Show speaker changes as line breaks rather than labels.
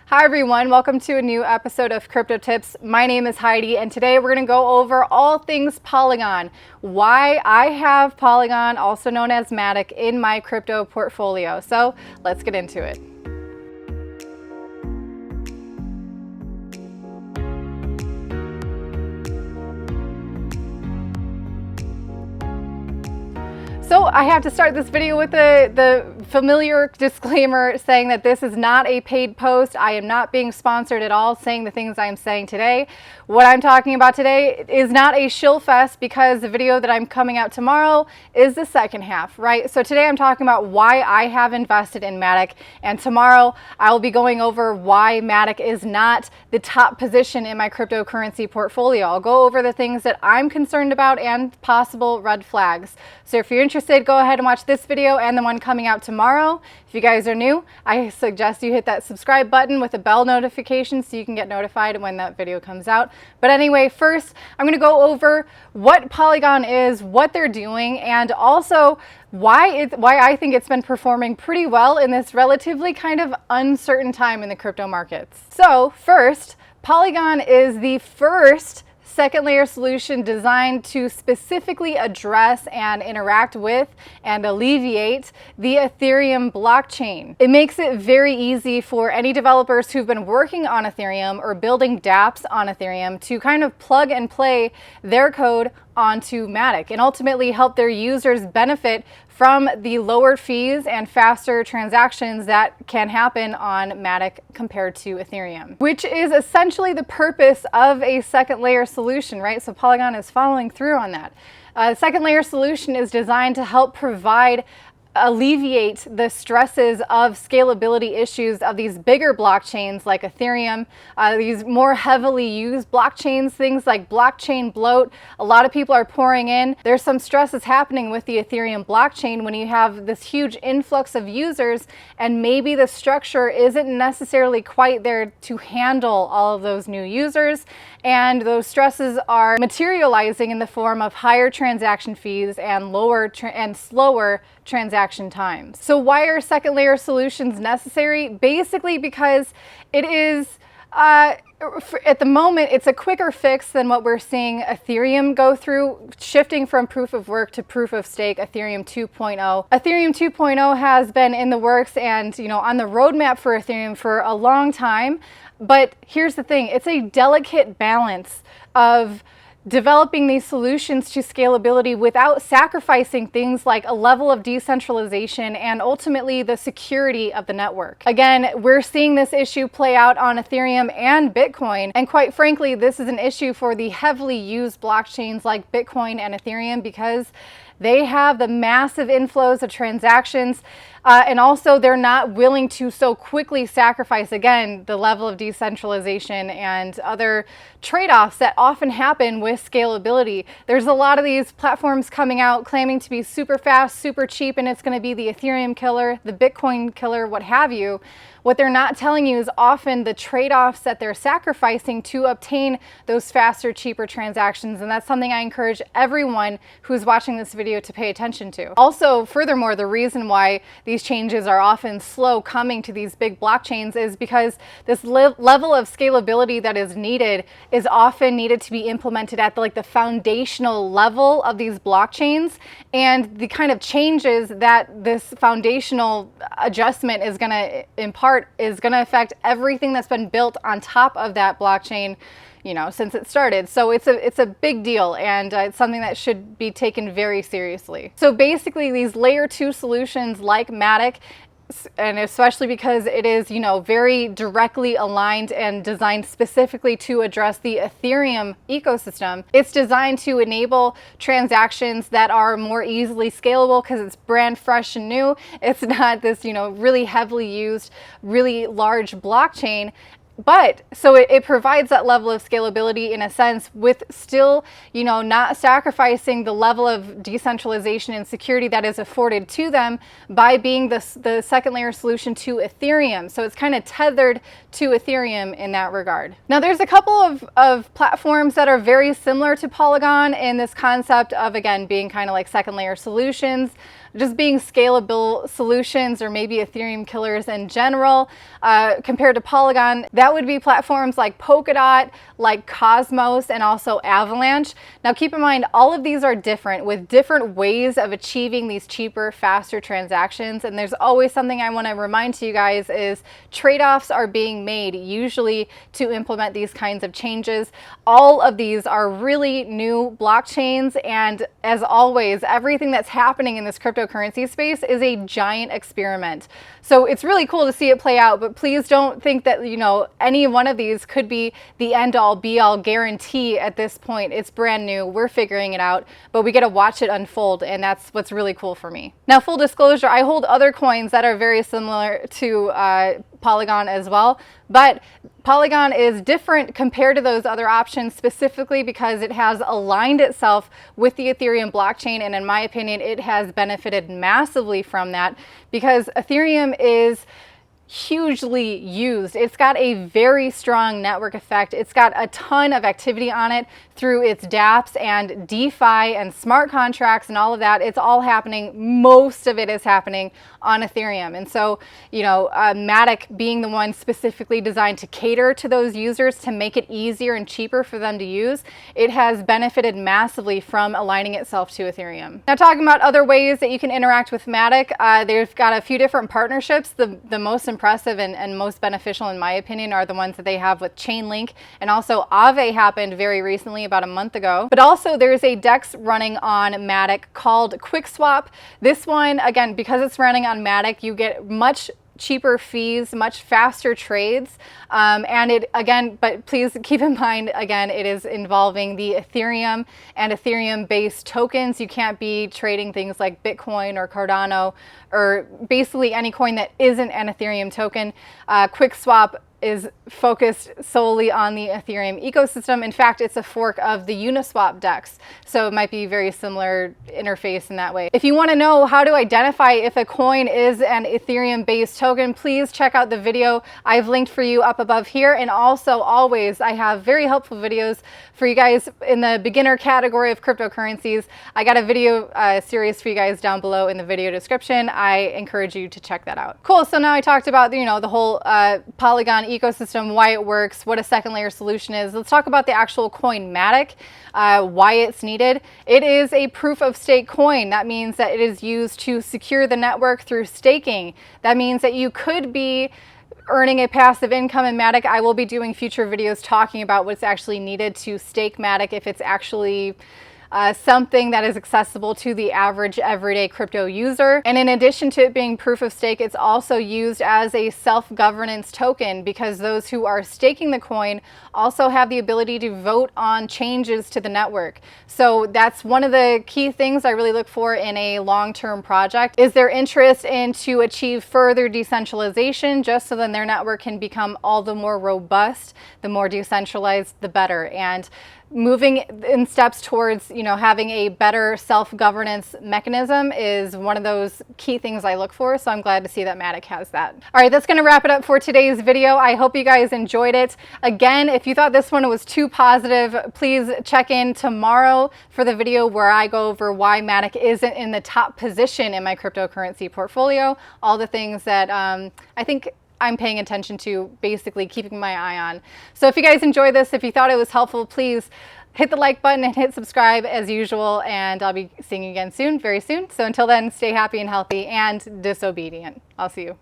Hi everyone, welcome to a new episode of Crypto Tips. My name is Heidi and today we're going to go over all things Polygon, why I have Polygon, also known as Matic, in my crypto portfolio. So let's get into it. So I have to start this video with the familiar disclaimer saying that this is not a paid post. I am not being sponsored at all saying the things I'm saying today. What I'm talking about today is not a shill fest because the video that I'm coming out tomorrow is the second half, right? So today I'm talking about why I have invested in Matic, and tomorrow I will be going over why Matic is not the top position in my cryptocurrency portfolio. I'll go over the things that I'm concerned about and possible red flags. So if you're interested, go ahead and watch this video and the one coming out tomorrow. If you guys are new, I suggest you hit that subscribe button with a bell notification so you can get notified when that video comes out. But anyway, first, I'm going to go over what Polygon is, what they're doing, and also why I think it's been performing pretty well in this relatively kind of uncertain time in the crypto markets. So first, Polygon is the first second layer solution designed to specifically address and interact with and alleviate the Ethereum blockchain. It makes it very easy for any developers who've been working on Ethereum or building dApps on Ethereum to kind of plug and play their code onto Matic and ultimately help their users benefit from the lower fees and faster transactions that can happen on Matic compared to Ethereum, which is essentially the purpose of a second layer solution, right? So Polygon is following through on that. Second layer solution is designed to help alleviate the stresses of scalability issues of these bigger blockchains like Ethereum, these more heavily used blockchains, things like blockchain bloat. A lot of people are pouring in. There's some stresses happening with the Ethereum blockchain when you have this huge influx of users and maybe the structure isn't necessarily quite there to handle all of those new users, and those stresses are materializing in the form of higher transaction fees and slower transaction times. So why are second layer solutions necessary? Basically because it is, at the moment, it's a quicker fix than what we're seeing Ethereum go through, shifting from proof of work to proof of stake, Ethereum 2.0. Ethereum 2.0 has been in the works and, on the roadmap for Ethereum for a long time. But here's the thing, it's a delicate balance of developing these solutions to scalability without sacrificing things like a level of decentralization and ultimately the security of the network. Again, we're seeing this issue play out on Ethereum and Bitcoin, and quite frankly, this is an issue for the heavily used blockchains like Bitcoin and Ethereum because they have the massive inflows of transactions, and also they're not willing to so quickly sacrifice, again, the level of decentralization and other trade-offs that often happen with scalability. There's a lot of these platforms coming out claiming to be super fast, super cheap, and it's going to be the Ethereum killer, the Bitcoin killer, what have you. What they're not telling you is often the trade-offs that they're sacrificing to obtain those faster, cheaper transactions. And that's something I encourage everyone who's watching this video to pay attention to. Also, furthermore, the reason why these changes are often slow coming to these big blockchains is because this level of scalability that is needed is often needed to be implemented at the foundational level of these blockchains. And the kind of changes that this foundational adjustment is going to impart is going to affect everything that's been built on top of that blockchain, since it started. So it's a big deal, and it's something that should be taken very seriously. So basically, these layer 2 solutions like Matic, and especially because it is, very directly aligned and designed specifically to address the Ethereum ecosystem. It's designed to enable transactions that are more easily scalable because it's brand fresh and new. It's not this, really heavily used, really large blockchain. But so it provides that level of scalability in a sense with still, not sacrificing the level of decentralization and security that is afforded to them by being the second layer solution to Ethereum. So it's kind of tethered to Ethereum in that regard. Now there's a couple of platforms that are very similar to Polygon in this concept of, again, being kind of like second layer solutions. just being scalable solutions, or maybe Ethereum killers in general, compared to Polygon, that would be platforms like Polkadot, like Cosmos, and also Avalanche. Now keep in mind, all of these are different, with different ways of achieving these cheaper, faster transactions. And there's always something I want to remind to you guys is trade-offs are being made usually to implement these kinds of changes. All of these are really new blockchains, and as always, everything that's happening in this cryptocurrency space is a giant experiment. So it's really cool to see it play out, but please don't think that, you know, any one of these could be the end-all be-all guarantee at this point. It's brand new, we're figuring it out, but we get to watch it unfold, and that's what's really cool for me. Now, full disclosure, I hold other coins that are very similar to Polygon as well, but Polygon is different compared to those other options, specifically because it has aligned itself with the Ethereum blockchain, and in my opinion, it has benefited massively from that, because Ethereum is hugely used. It's got a very strong network effect. It's got a ton of activity on it through its dApps and DeFi and smart contracts and all of that. It's all happening. Most of it is happening on Ethereum. And so, you know, Matic being the one specifically designed to cater to those users to make it easier and cheaper for them to use, it has benefited massively from aligning itself to Ethereum. Now, talking about other ways that you can interact with Matic, they've got a few different partnerships. The most impressive and most beneficial, in my opinion, are the ones that they have with Chainlink, and also Aave happened very recently, about a month ago. But also there's a DEX running on Matic called QuickSwap. This one, again, because it's running on Matic, you get much cheaper fees, much faster trades, and it, again, but please keep in mind, again, it is involving the Ethereum and Ethereum based tokens. You can't be trading things like Bitcoin or Cardano, or basically any coin that isn't an Ethereum token. QuickSwap is focused solely on the Ethereum ecosystem. In fact, it's a fork of the Uniswap DEX, so it might be very similar interface in that way. If you want to know how to identify if a coin is an Ethereum-based token, please check out the video I've linked for you up above here. And also, always, I have very helpful videos for you guys in the beginner category of cryptocurrencies. I got a video series for you guys down below in the video description. I encourage you to check that out. Cool, so now I talked about, you know, the whole Polygon ecosystem, why it works, what a second layer solution is. Let's talk about the actual coin Matic, why it's needed. It is a proof of stake coin. That means that it is used to secure the network through staking. That means that you could be earning a passive income in Matic. I will be doing future videos talking about what's actually needed to stake Matic, if it's actually something that is accessible to the average everyday crypto user. And in addition to it being proof of stake, it's also used as a self-governance token, because those who are staking the coin also have the ability to vote on changes to the network. So that's one of the key things I really look for in a long-term project, is their interest in to achieve further decentralization, just so then their network can become all the more robust. The more decentralized, the better. And moving in steps towards, you know, having a better self-governance mechanism is one of those key things I look for. So I'm glad to see that Matic has that. All right, that's going to wrap it up for today's video. I hope you guys enjoyed it. Again, if you thought this one was too positive, please check in tomorrow for the video where I go over why Matic isn't in the top position in my cryptocurrency portfolio. All the things that I think I'm paying attention to, basically keeping my eye on. So if you guys enjoyed this, if you thought it was helpful, please hit the like button and hit subscribe as usual, and I'll be seeing you again soon, very soon. So until then, stay happy and healthy and disobedient. I'll see you.